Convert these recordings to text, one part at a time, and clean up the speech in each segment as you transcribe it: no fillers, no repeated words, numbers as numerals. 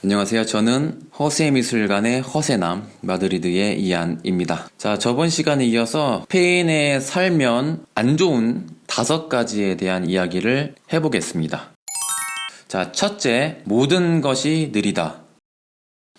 안녕하세요. 저는 허세미술관의 허세남, 마드리드의 이안입니다. 자, 저번 시간에 이어서 스페인에 살면 안 좋은 5가지에 대한 이야기를 해보겠습니다. 자, 첫째, 모든 것이 느리다.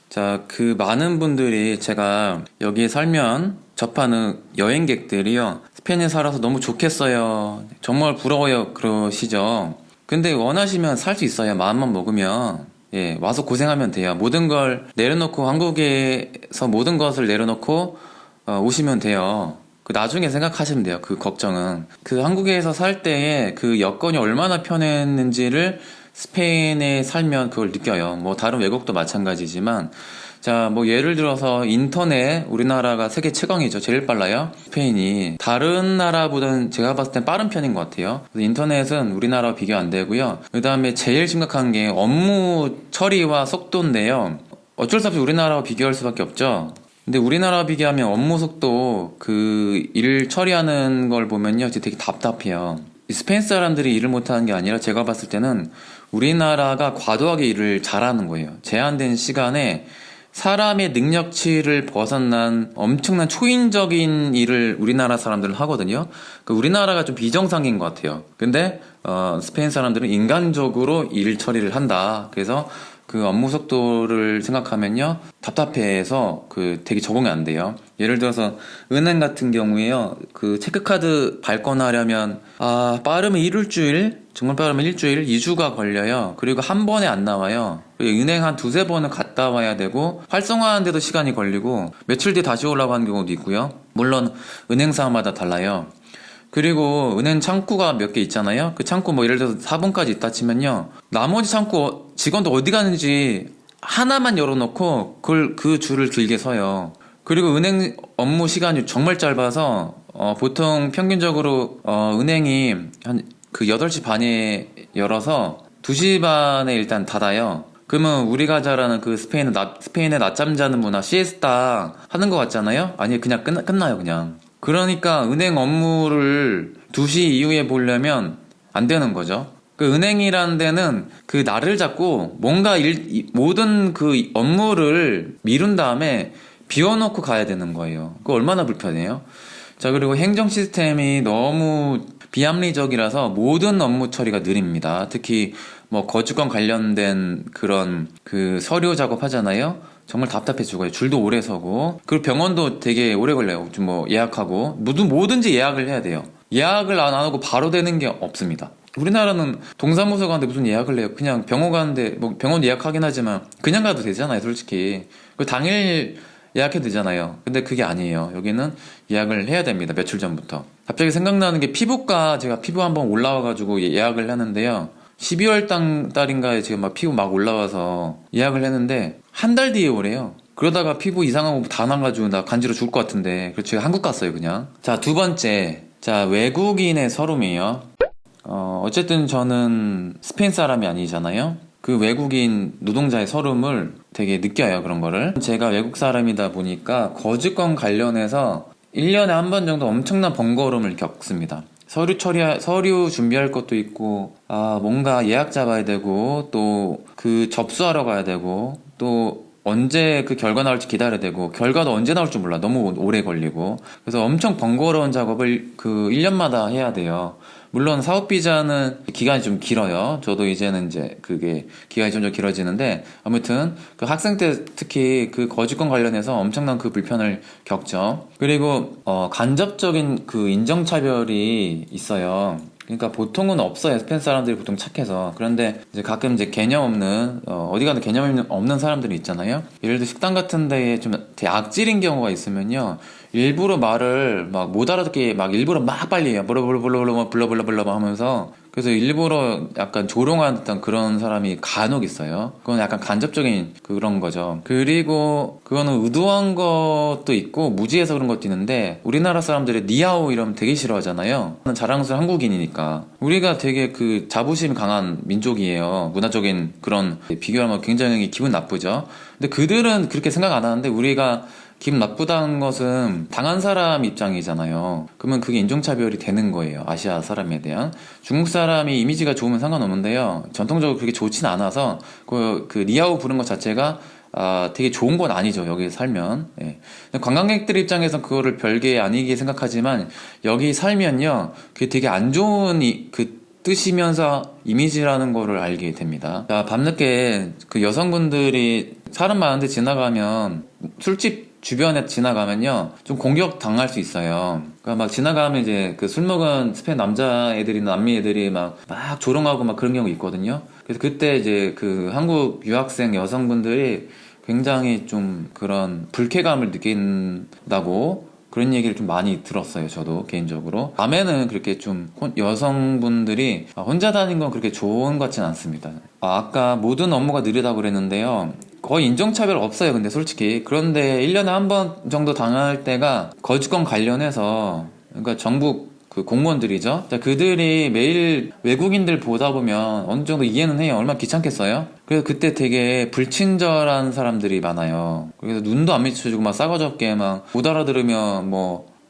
자, 그 많은 분들이 제가 여기에 살면 접하는 여행객들이요, 스페인에 살아서 너무 좋겠어요, 정말 부러워요, 그러시죠. 근데 원하시면 살 수 있어요. 마음만 먹으면. 예, 와서 고생하면 돼요. 모든 걸 내려놓고, 한국에서 모든 것을 내려놓고 오시면 돼요. 그 나중에 생각하시면 돼요. 그 걱정은. 그 한국에서 살 때에 그 여건이 얼마나 편했는지를 스페인에 살면 그걸 느껴요. 뭐 다른 외국도 마찬가지지만, 자, 뭐 예를 들어서 인터넷, 우리나라가 세계 최강이죠. 제일 빨라요. 스페인이. 다른 나라보다는 제가 봤을 땐 빠른 편인 것 같아요. 그래서 인터넷은 우리나라와 비교 안 되고요. 그 다음에 제일 심각한 게 업무 처리와 속도인데요. 어쩔 수 없이 우리나라와 비교할 수밖에 없죠. 근데 우리나라와 비교하면 업무 속도, 그 일 처리하는 걸 보면요, 되게 답답해요. 스페인 사람들이 일을 못하는 게 아니라 제가 봤을 때는 우리나라가 과도하게 일을 잘하는 거예요. 제한된 시간에 사람의 능력치를 벗어난 엄청난 초인적인 일을 우리나라 사람들은 하거든요. 우리나라가 좀 비정상인 것 같아요. 근데 스페인 사람들은 인간적으로 일 처리를 한다. 그래서 그 업무 속도를 생각하면요, 답답해서 되게 적응이 안 돼요. 예를 들어서 은행 같은 경우에요, 그 체크카드 발권하려면 빠르면 일주일, 정말 빠르면 일주일, 2주가 걸려요. 그리고 한 번에 안 나와요. 은행 한 두세 번은 갔다 와야 되고, 활성화하는데도 시간이 걸리고, 며칠 뒤에 다시 올라가는 경우도 있고요. 물론 은행사마다 달라요. 그리고 은행 창구가 몇 개 있잖아요. 그 창구 뭐 예를 들어서 4번까지 있다 치면요, 나머지 창구 직원도 어디 가는지 하나만 열어놓고 그 줄을 길게 서요. 그리고 은행 업무 시간이 정말 짧아서 보통 평균적으로 은행이 한 그 8시 반에 열어서 2시 반에 일단 닫아요. 그러면 우리가 잘 아는 그 스페인의 낮잠 자는 문화, 시에스타 하는 것 같잖아요. 아니, 그냥 끝나요, 그냥. 그러니까 은행 업무를 2시 이후에 보려면 안 되는 거죠. 그 은행이라는 데는 그 날을 잡고 뭔가 모든 그 업무를 미룬 다음에 비워놓고 가야 되는 거예요. 그거 얼마나 불편해요? 자, 그리고 행정 시스템이 너무 비합리적이라서 모든 업무 처리가 느립니다. 특히 뭐 거주권 관련된 그런 그 서류 작업 하잖아요. 정말 답답해 죽어요. 줄도 오래 서고. 그리고 병원도 되게 오래 걸려요. 좀 뭐 예약하고. 뭐든지 예약을 해야 돼요. 예약을 안 하고 바로 되는 게 없습니다. 우리나라는 동사무소 가는데 무슨 예약을 해요. 그냥 병원 가는데, 뭐 병원 예약하긴 하지만 그냥 가도 되잖아요, 솔직히. 그 당일 예약해도 되잖아요. 근데 그게 아니에요. 여기는 예약을 해야 됩니다. 며칠 전부터. 갑자기 생각나는 게, 제가 피부 한번 올라와가지고 예약을 하는데요, 12월 달인가에 지금 막 피부 막 올라와서 예약을 했는데 한 달 뒤에 오래요. 그러다가 피부 이상한 거 다 나가지고 나 간지러 죽을 것 같은데, 그래서 제가 한국 갔어요, 그냥. 자, 두 번째. 자, 외국인의 서름이에요. 어쨌든 저는 스페인 사람이 아니잖아요. 그 외국인 노동자의 서름을 되게 느껴요, 그런 거를. 제가 외국 사람이다 보니까 거주권 관련해서 1년에 한 번 정도 엄청난 번거로움을 겪습니다. 서류 준비할 것도 있고, 뭔가 예약 잡아야 되고, 또 그 접수하러 가야 되고, 또 언제 그 결과 나올지 기다려야 되고, 결과도 언제 나올 줄 몰라. 너무 오래 걸리고. 그래서 엄청 번거로운 작업을 그 1년마다 해야 돼요. 물론 사업 비자는 기간이 좀 길어요. 저도 이제는 이제 그게 기간이 점점 길어지는데, 아무튼 그 학생 때 특히 그 거주권 관련해서 엄청난 그 불편을 겪죠. 그리고 간접적인 그 인정차별이 있어요. 그러니까 보통은 없어요. 스페인 사람들이 보통 착해서. 그런데 이제 가끔 이제 개념 없는, 어디 가도 개념 없는 사람들이 있잖아요. 예를 들어 식당 같은 데에 좀 되게 악질인 경우가 있으면요, 일부러 말을 막 못 알아듣게 막 일부러 막 빨리 해요. 블러블러블러 하면서. 그래서 일부러 약간 조롱하는 듯한 그런 사람이 간혹 있어요. 그건 약간 간접적인 그런 거죠. 그리고 그거는 의도한 것도 있고 무지해서 그런 것도 있는데, 우리나라 사람들이 니하오 이러면 되게 싫어하잖아요. 자랑스러운 한국인이니까. 우리가 되게 그 자부심이 강한 민족이에요. 문화적인 그런 비교하면 굉장히 기분 나쁘죠. 근데 그들은 그렇게 생각 안 하는데, 우리가 기분 나쁘다는 것은 당한 사람 입장이잖아요. 그러면 그게 인종차별이 되는 거예요. 아시아 사람에 대한. 중국 사람이 이미지가 좋으면 상관없는데요. 전통적으로 그렇게 좋진 않아서 그 리아오 부른 것 자체가 되게 좋은 건 아니죠. 여기 살면. 예. 관광객들 입장에선 그거를 별게 아니게 생각하지만 여기 살면요. 그게 되게 안 좋은 그 뜻이면서 이미지라는 거를 알게 됩니다. 자, 밤늦게 그 여성분들이 사람 많은데 지나가면 술집 주변에 지나가면요 좀 공격 당할 수 있어요. 그러니까 막 지나가면 이제 그 술 먹은 스페인 남자애들이나 남미 애들이 막 조롱하고 막 그런 경우 있거든요. 그래서 그때 이제 그 한국 유학생 여성분들이 굉장히 좀 그런 불쾌감을 느낀다고 그런 얘기를 좀 많이 들었어요. 저도 개인적으로. 밤에는 그렇게 좀 여성분들이 혼자 다니는 건 그렇게 좋은 것 같지는 않습니다. 아까 모든 업무가 느리다고 그랬는데요. 거의 인종차별 없어요. 근데 솔직히. 그런데 1년에 한 번 정도 당할 때가 거주권 관련해서 그러니까 정부 그 공무원들이죠. 자, 그들이 매일 외국인들 보다 보면 어느 정도 이해는 해요. 얼마나 귀찮겠어요? 그래서 그때 되게 불친절한 사람들이 많아요. 그래서 눈도 안 비춰주고 막 싸가지 없게 막 못 알아들으면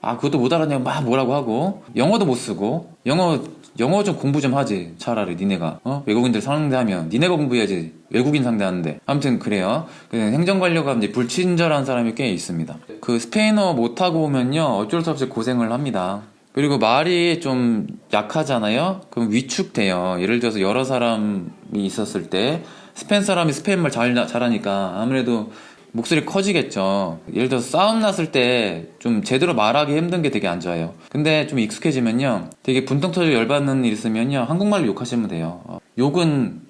그것도 못 알아내면 막 뭐라고 하고 영어도 못 쓰고 영어 좀 공부 좀 하지. 차라리 니네가 외국인들 상대하면 니네가 공부해야지. 외국인 상대하는데. 아무튼 그래요. 행정관료가 이제 불친절한 사람이 꽤 있습니다. 그 스페인어 못하고 오면요 어쩔 수 없이 고생을 합니다. 그리고 말이 좀 약하잖아요? 그럼 위축돼요. 예를 들어서 여러 사람이 있었을 때 스페인 사람이 스페인말 잘하니까 아무래도 목소리 커지겠죠. 예를 들어서 싸움 났을 때 좀 제대로 말하기 힘든 게 되게 안 좋아요. 근데 좀 익숙해지면요 되게 분통 터지고 열받는 일 있으면요 한국말로 욕하시면 돼요. 욕은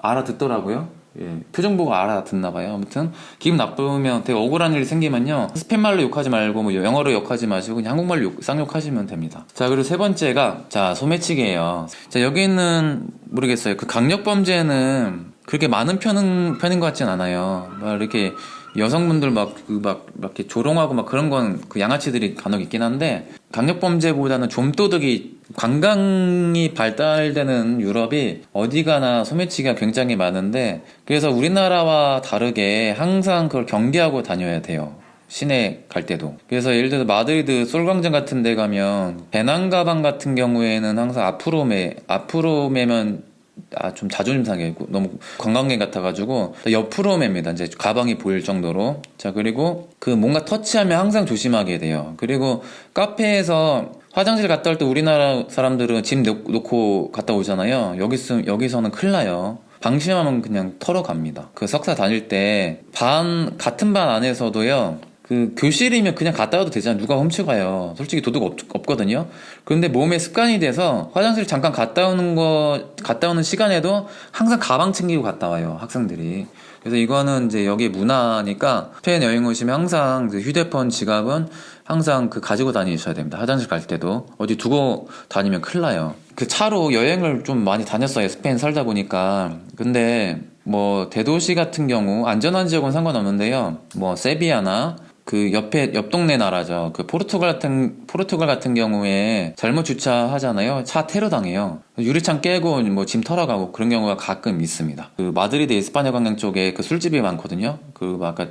알아듣더라고요. 예, 표정 보고 알아듣나봐요. 아무튼 기분 나쁘면 되게 억울한 일이 생기면요 스페인말로 욕하지 말고 뭐 영어로 욕하지 마시고 그냥 한국말로 쌍욕하시면 됩니다. 자, 그리고 세 번째가 소매치기예요. 자, 여기는 모르겠어요. 그 강력범죄는 그렇게 많은 편인 것 같진 않아요. 막 이렇게 여성분들 이렇게 조롱하고 막 그런 건 그 양아치들이 간혹 있긴 한데 강력범죄보다는 좀도둑이 관광이 발달되는 유럽이 어디 가나 소매치기가 굉장히 많은데 그래서 우리나라와 다르게 항상 그걸 경계하고 다녀야 돼요. 시내 갈 때도. 그래서 예를 들어서 마드리드 솔광장 같은 데 가면 배낭 가방 같은 경우에는 항상 앞으로 매면 좀 자존심 상해. 너무 관광객 같아가지고 옆으로 맵니다. 이제 가방이 보일 정도로. 자, 그리고 그 뭔가 터치하면 항상 조심하게 돼요. 그리고 카페에서 화장실 갔다 올 때 우리나라 사람들은 짐 놓고 갔다 오잖아요. 여기서는 큰일 나요. 방심하면 그냥 털어갑니다. 그 석사 다닐 때 같은 반 안에서도요. 그 교실이면 그냥 갔다 와도 되잖아요. 누가 훔쳐가요. 솔직히 도둑 없거든요. 그런데 몸에 습관이 돼서 화장실 잠깐 갔다 오는 시간에도 항상 가방 챙기고 갔다 와요. 학생들이. 그래서 이거는 이제 여기 문화니까 스페인 여행 오시면 항상 휴대폰, 지갑은 항상 가지고 다니셔야 됩니다. 화장실 갈 때도. 어디 두고 다니면 큰일 나요. 그 차로 여행을 좀 많이 다녔어요. 스페인 살다 보니까. 근데 대도시 같은 경우 안전한 지역은 상관없는데요. 세비야나 그 옆 동네 나라죠. 그 포르투갈 같은 경우에 잘못 주차하잖아요. 차 테러 당해요. 유리창 깨고 짐 털어가고 그런 경우가 가끔 있습니다. 그 마드리드 이스파냐 광장 쪽에 그 술집이 많거든요. 아까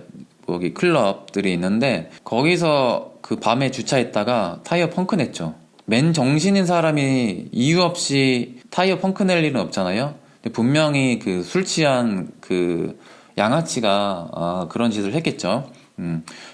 여기 클럽들이 있는데 거기서 그 밤에 주차했다가 타이어 펑크 냈죠. 맨 정신인 사람이 이유 없이 타이어 펑크 낼 일은 없잖아요. 근데 분명히 그 술 취한 그 양아치가 그런 짓을 했겠죠.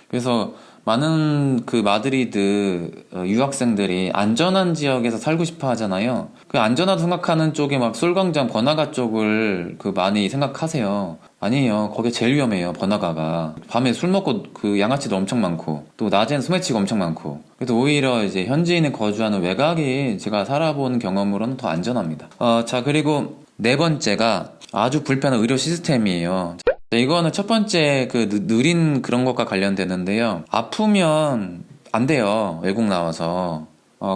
그래서 많은 그 마드리드 유학생들이 안전한 지역에서 살고 싶어 하잖아요. 그 안전하다고 생각하는 쪽에 솔광장 번화가 쪽을 많이 생각하세요. 아니에요. 거기 제일 위험해요. 번화가가. 밤에 술 먹고 그 양아치도 엄청 많고 또 낮에는 소매치고 엄청 많고. 그래서 오히려 이제 현지인이 거주하는 외곽이 제가 살아본 경험으로는 더 안전합니다. 자, 그리고 네 번째가 아주 불편한 의료 시스템이에요. 이거는 첫 번째 느린 그런 것과 관련되는데요. 아프면 안 돼요. 외국 나와서.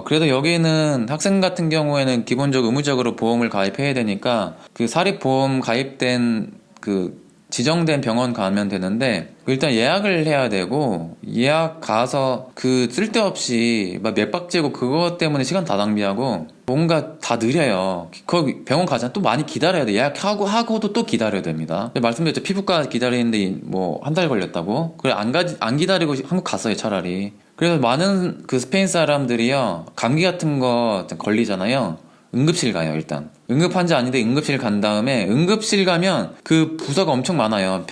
그래도 여기는 학생 같은 경우에는 기본적으로 의무적으로 보험을 가입해야 되니까 그 사립보험 가입된 그 지정된 병원 가면 되는데 일단 예약을 해야 되고 예약 가서 그 쓸데없이 막 몇 박 재고 그것 때문에 시간 다 낭비하고 뭔가 다 느려요. 거기 병원 가잖아. 또 많이 기다려야 돼. 예약하고도 또 기다려야 됩니다. 말씀드렸죠. 피부과 기다리는데 뭐 한 달 걸렸다고. 그래 안 기다리고 한국 갔어요 차라리. 그래서 많은 그 스페인 사람들이요 감기 같은 거 걸리잖아요. 응급실 가요 일단. 응급 환자 아닌데 응급실 간 다음에 응급실 가면 그 부서가 엄청 많아요.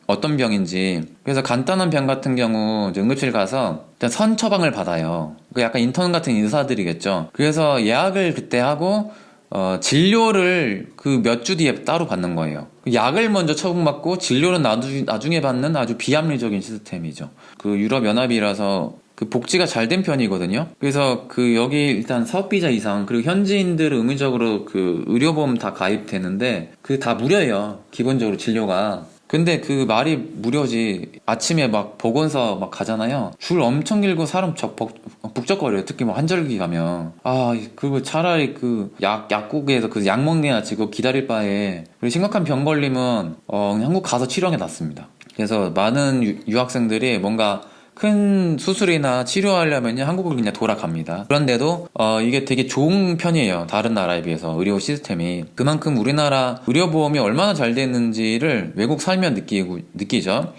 어떤 병인지. 그래서 간단한 병 같은 경우 이제 응급실 가서 일단 선 처방을 받아요. 그 약간 인턴 같은 의사들이겠죠. 그래서 예약을 그때 하고 진료를 그 몇 주 뒤에 따로 받는 거예요. 약을 먼저 처방받고 진료는 나중에 받는 아주 비합리적인 시스템이죠. 그 유럽연합이라서 그 복지가 잘 된 편이거든요. 그래서 그 여기 일단 사업비자 이상 그리고 현지인들은 의무적으로 그 의료보험 다 가입되는데 그 다 무료예요. 기본적으로 진료가. 근데 그 말이 무료지. 아침에 막 보건소 막 가잖아요. 줄 엄청 길고 사람 북적거려요. 특히 뭐 환절기 가면. 그리고 차라리 그 약국에서 그 약 먹내야 지고 기다릴 바에 그리고 심각한 병 걸리면 그냥 한국 가서 치료하는 게 낫습니다. 그래서 많은 유학생들이 뭔가 큰 수술이나 치료하려면 한국을 그냥 돌아갑니다. 그런데도 이게 되게 좋은 편이에요. 다른 나라에 비해서 의료 시스템이. 그만큼 우리나라 의료보험이 얼마나 잘 됐는지를 외국 살면 느끼죠.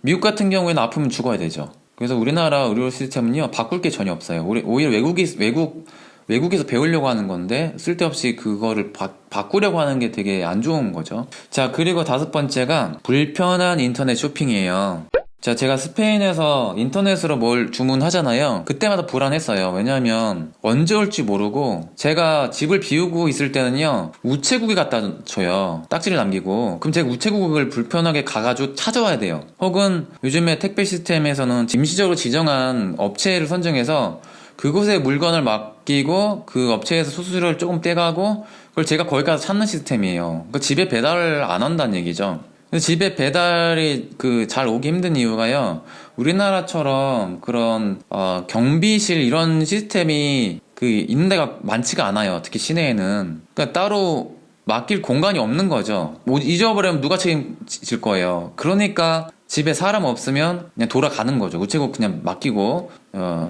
미국 같은 경우에는 아프면 죽어야 되죠. 그래서 우리나라 의료 시스템은요 바꿀 게 전혀 없어요. 오히려 외국에서 배우려고 하는 건데 쓸데없이 그거를 바꾸려고 하는 게 되게 안 좋은 거죠. 자, 그리고 5번째가 불편한 인터넷 쇼핑이에요. 자, 제가 스페인에서 인터넷으로 뭘 주문하잖아요. 그때마다 불안했어요. 왜냐면 언제 올지 모르고 제가 집을 비우고 있을 때는요 우체국에 갖다 줘요. 딱지를 남기고. 그럼 제가 우체국을 불편하게 가가지고 찾아와야 돼요. 혹은 요즘에 택배 시스템에서는 임시적으로 지정한 업체를 선정해서 그곳에 물건을 맡기고 그 업체에서 수수료를 조금 떼가고 그걸 제가 거기 가서 찾는 시스템이에요. 그러니까 집에 배달을 안 한다는 얘기죠. 집에 배달이 잘 오기 힘든 이유가요. 우리나라처럼 그런 경비실 이런 시스템이 있는 데가 많지가 않아요. 특히 시내에는. 그러니까 따로 맡길 공간이 없는 거죠. 뭐 잊어버리면 누가 책임질 거예요. 그러니까 집에 사람 없으면 그냥 돌아가는 거죠. 우체국 그냥 맡기고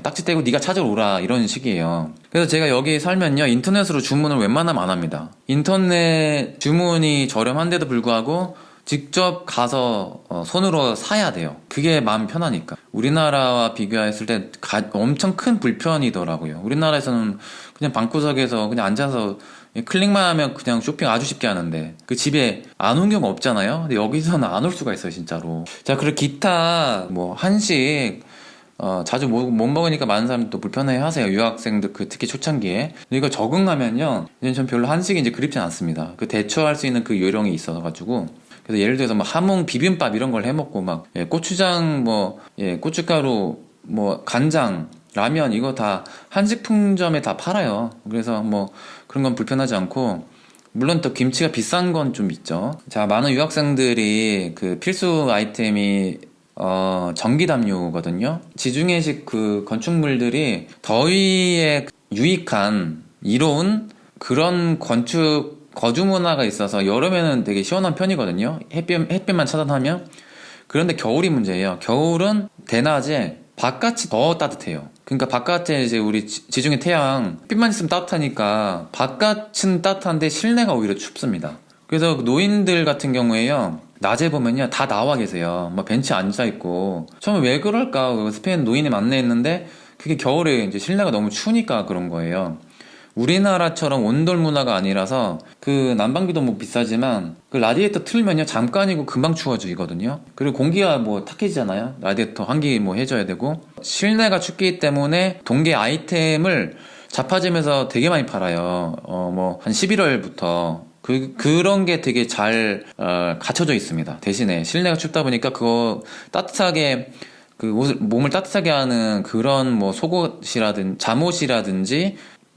딱지 떼고 네가 찾아오라 이런 식이에요. 그래서 제가 여기 살면요 인터넷으로 주문을 웬만하면 안 합니다. 인터넷 주문이 저렴한데도 불구하고 직접 가서 손으로 사야 돼요. 그게 마음 편하니까. 우리나라와 비교했을 때 엄청 큰 불편이더라고요. 우리나라에서는 그냥 방구석에서 그냥 앉아서 클릭만 하면 그냥 쇼핑 아주 쉽게 하는데 그 집에 안 온 경우 없잖아요. 근데 여기서는 안 올 수가 있어요, 진짜로. 자, 그리고 기타 뭐 한식 자주 못 먹으니까 많은 사람들이 또 불편해 하세요. 유학생들 특히 초창기에. 근데 이거 적응하면요 이제 전 별로 한식이 이제 그립지 않습니다. 대처할 수 있는 그 요령이 있어가지고. 그래서 예를 들어서 함흥 비빔밥 이런 걸 해먹고 고추장 고춧가루 간장 라면 이거 다 한식품점에 다 팔아요. 그래서 그런 건 불편하지 않고 물론 또 김치가 비싼 건 좀 있죠. 자, 많은 유학생들이 필수 아이템이 전기담요거든요. 지중해식 건축물들이 더위에 유익한 이로운 그런 거주 문화가 있어서 여름에는 되게 시원한 편이거든요. 햇빛만 차단하면. 그런데 겨울이 문제예요. 겨울은 대낮에 바깥이 더 따뜻해요. 그러니까 바깥에 이제 우리 지중해 태양 햇빛만 있으면 따뜻하니까 바깥은 따뜻한데 실내가 오히려 춥습니다. 그래서 노인들 같은 경우에요 낮에 보면요 다 나와 계세요. 벤치에 앉아 있고. 처음에 왜 그럴까? 스페인 노인이 많네 했는데 그게 겨울에 이제 실내가 너무 추우니까 그런 거예요. 우리나라처럼 온돌 문화가 아니라서 난방비도 비싸지만 라디에이터 틀면요 잠깐이고 금방 추워지거든요. 그리고 공기가 탁해지잖아요. 라디에이터 환기 해줘야 되고. 실내가 춥기 때문에 동계 아이템을 자파점에서 되게 많이 팔아요. 한 11월부터 그런 게 되게 잘 갖춰져 있습니다. 대신에 실내가 춥다 보니까 그거 따뜻하게 몸을 따뜻하게 하는 그런 속옷이라든지 잠옷이라든지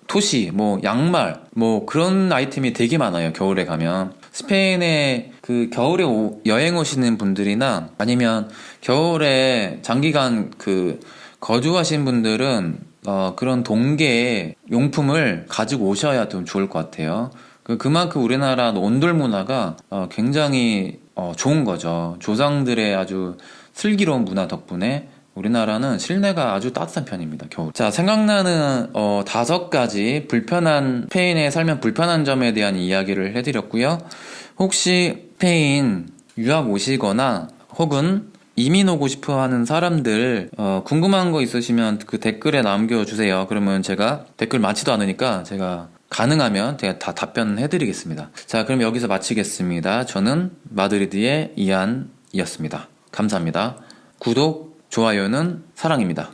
토시, 양말, 그런 아이템이 되게 많아요, 겨울에 가면. 스페인에 겨울에 여행 오시는 분들이나 아니면 겨울에 장기간 거주하신 분들은, 그런 동계 용품을 가지고 오셔야 좀 좋을 것 같아요. 그만큼 우리나라 온돌 문화가 굉장히 좋은 거죠. 조상들의 아주 슬기로운 문화 덕분에 우리나라는 실내가 아주 따뜻한 편입니다, 겨울. 자, 생각나는 5가지 스페인에 살면 불편한 점에 대한 이야기를 해드렸고요. 혹시 스페인 유학 오시거나 혹은 이민 오고 싶어 하는 사람들 궁금한 거 있으시면 그 댓글에 남겨주세요. 그러면 제가 댓글 많지도 않으니까 제가 가능하면 제가 다 답변해드리겠습니다. 자, 그럼 여기서 마치겠습니다. 저는 마드리드의 이안이었습니다. 감사합니다. 구독, 좋아요는 사랑입니다.